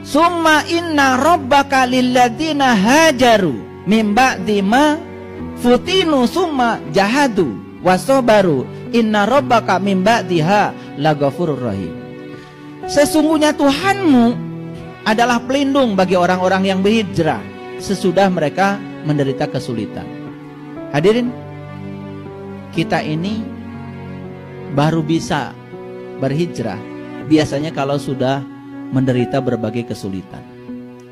Summa inna rabbaka lilladzina hajaru mim ba'di ma futinu summa jahadu wasobaru inna rabbaka mim ba'diha laghafurur rahim. Sesungguhnya Tuhanmu adalah pelindung bagi orang-orang yang berhijrah sesudah mereka menderita kesulitan. Hadirin, kita ini baru bisa berhijrah biasanya kalau sudah menderita berbagai kesulitan.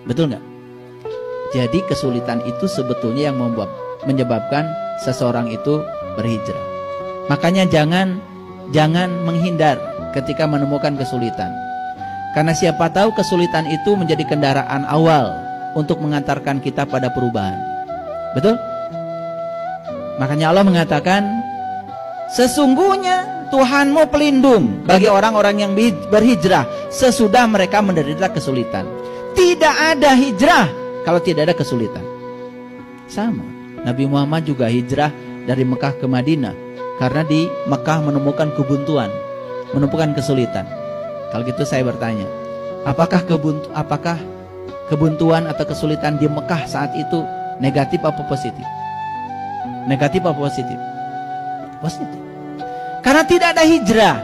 Betul nggak? Jadi kesulitan itu sebetulnya yang menyebabkan seseorang itu berhijrah. Makanya jangan menghindar ketika menemukan kesulitan. Karena siapa tahu kesulitan itu menjadi kendaraan awal untuk mengantarkan kita pada perubahan. Betul? Makanya Allah mengatakan, sesungguhnya Tuhanmu pelindung bagi orang-orang yang berhijrah sesudah mereka menderita kesulitan. Tidak ada hijrah kalau tidak ada kesulitan. Sama, Nabi Muhammad juga hijrah dari Mekah ke Madinah karena di Mekah menemukan kebuntuan, menemukan kesulitan. Kalau gitu saya bertanya, apakah kebuntuan atau kesulitan di Mekah saat itu negatif apa positif? Negatif apa positif? Positif. Karena tidak ada hijrah.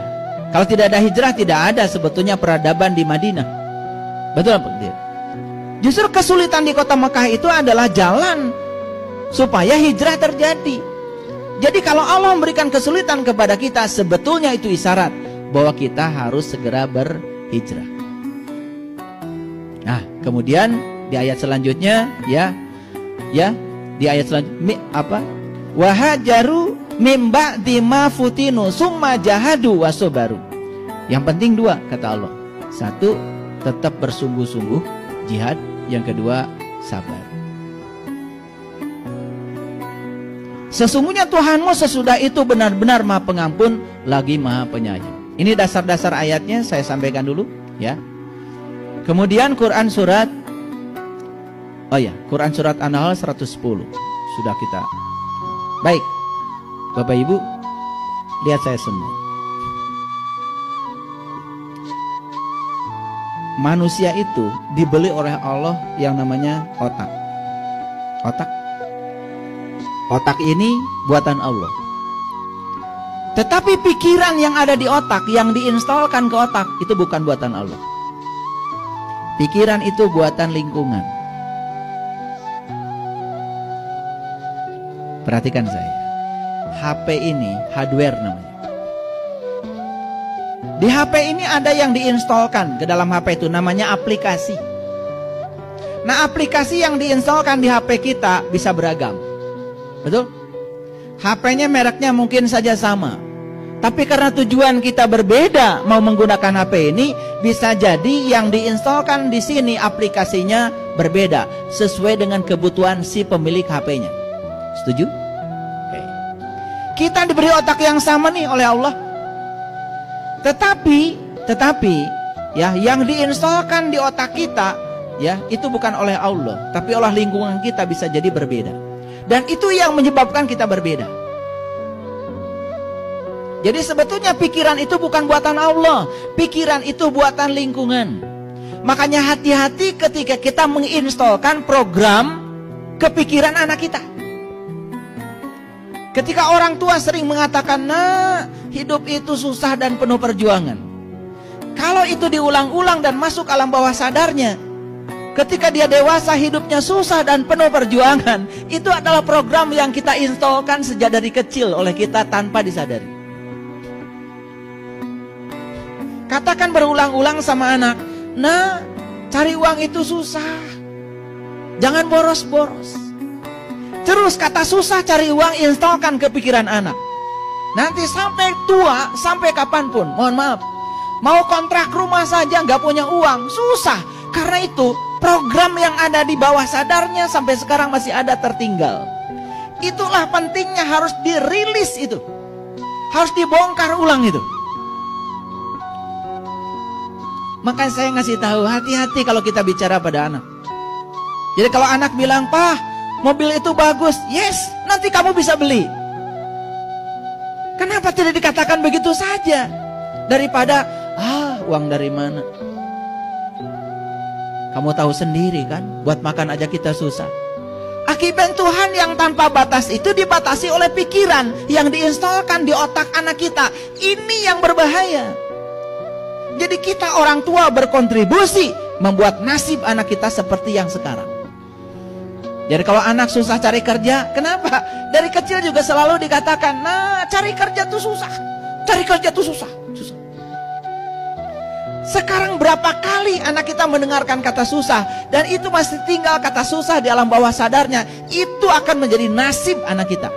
Kalau tidak ada hijrah, tidak ada sebetulnya peradaban di Madinah. Betul apa? Justru kesulitan di kota Mekah itu adalah jalan supaya hijrah terjadi. Jadi kalau Allah memberikan kesulitan kepada kita, sebetulnya itu isyarat bahwa kita harus segera berhijrah. Nah, kemudian di ayat selanjutnya di ayat selanjutnya apa? Wahajaru mimba dima futinu summa jahadu wasobaru. Yang penting dua kata Allah. Satu, tetap bersungguh-sungguh jihad. Yang kedua, sabar. Sesungguhnya Tuhanmu sesudah itu benar-benar Maha Pengampun lagi Maha Penyayang. Ini dasar-dasar ayatnya saya sampaikan dulu ya. Kemudian Quran surat An-Nahl 110 sudah kita. Baik, Bapak Ibu, lihat saya semua. Manusia itu dibeli oleh Allah yang namanya otak. Otak ini buatan Allah. Tetapi pikiran yang ada di otak, yang diinstalkan ke otak, itu bukan buatan Allah. Pikiran itu buatan lingkungan. Perhatikan saya. HP ini hardware namanya. Di HP ini ada yang diinstalkan ke dalam HP itu namanya aplikasi. Nah, aplikasi yang diinstalkan di HP kita bisa beragam. Betul? HP-nya mereknya mungkin saja sama. Tapi karena tujuan kita berbeda mau menggunakan HP ini, bisa jadi yang diinstalkan di sini aplikasinya berbeda sesuai dengan kebutuhan si pemilik HP-nya. Setuju? Oke. Kita diberi otak yang sama nih oleh Allah. Tetapi ya yang diinstalkan di otak kita ya itu bukan oleh Allah, tapi oleh lingkungan kita bisa jadi berbeda. Dan itu yang menyebabkan kita berbeda. Jadi sebetulnya pikiran itu bukan buatan Allah, pikiran itu buatan lingkungan. Makanya hati-hati ketika kita menginstalkan program ke pikiran anak kita. Ketika orang tua sering mengatakan, nah hidup itu susah dan penuh perjuangan. Kalau itu diulang-ulang dan masuk alam bawah sadarnya, ketika dia dewasa hidupnya susah dan penuh perjuangan, itu adalah program yang kita instalkan sejak dari kecil oleh kita tanpa disadari. Katakan berulang-ulang sama anak, nah cari uang itu susah, jangan boros-boros. Terus kata susah cari uang instalkan ke pikiran anak. Nanti sampai tua, sampai kapanpun, mohon maaf, mau kontrak rumah saja nggak punya uang, susah. Karena itu program yang ada di bawah sadarnya sampai sekarang masih ada tertinggal. Itulah pentingnya harus dirilis itu, harus dibongkar ulang itu. Makanya saya ngasih tahu, hati-hati kalau kita bicara pada anak. Jadi kalau anak bilang, "Pak, mobil itu bagus." Yes, nanti kamu bisa beli. Kenapa tidak dikatakan begitu saja? Daripada, uang dari mana? Kamu tahu sendiri kan, buat makan aja kita susah. Akibat Tuhan yang tanpa batas itu dibatasi oleh pikiran yang diinstalkan di otak anak kita. Ini yang berbahaya. Jadi kita orang tua berkontribusi membuat nasib anak kita seperti yang sekarang. Jadi kalau anak susah cari kerja, kenapa? Dari kecil juga selalu dikatakan, nah cari kerja tuh susah. Cari kerja tuh susah. Sekarang berapa kali anak kita mendengarkan kata susah, dan itu masih tinggal kata susah di alam bawah sadarnya. Itu akan menjadi nasib anak kita.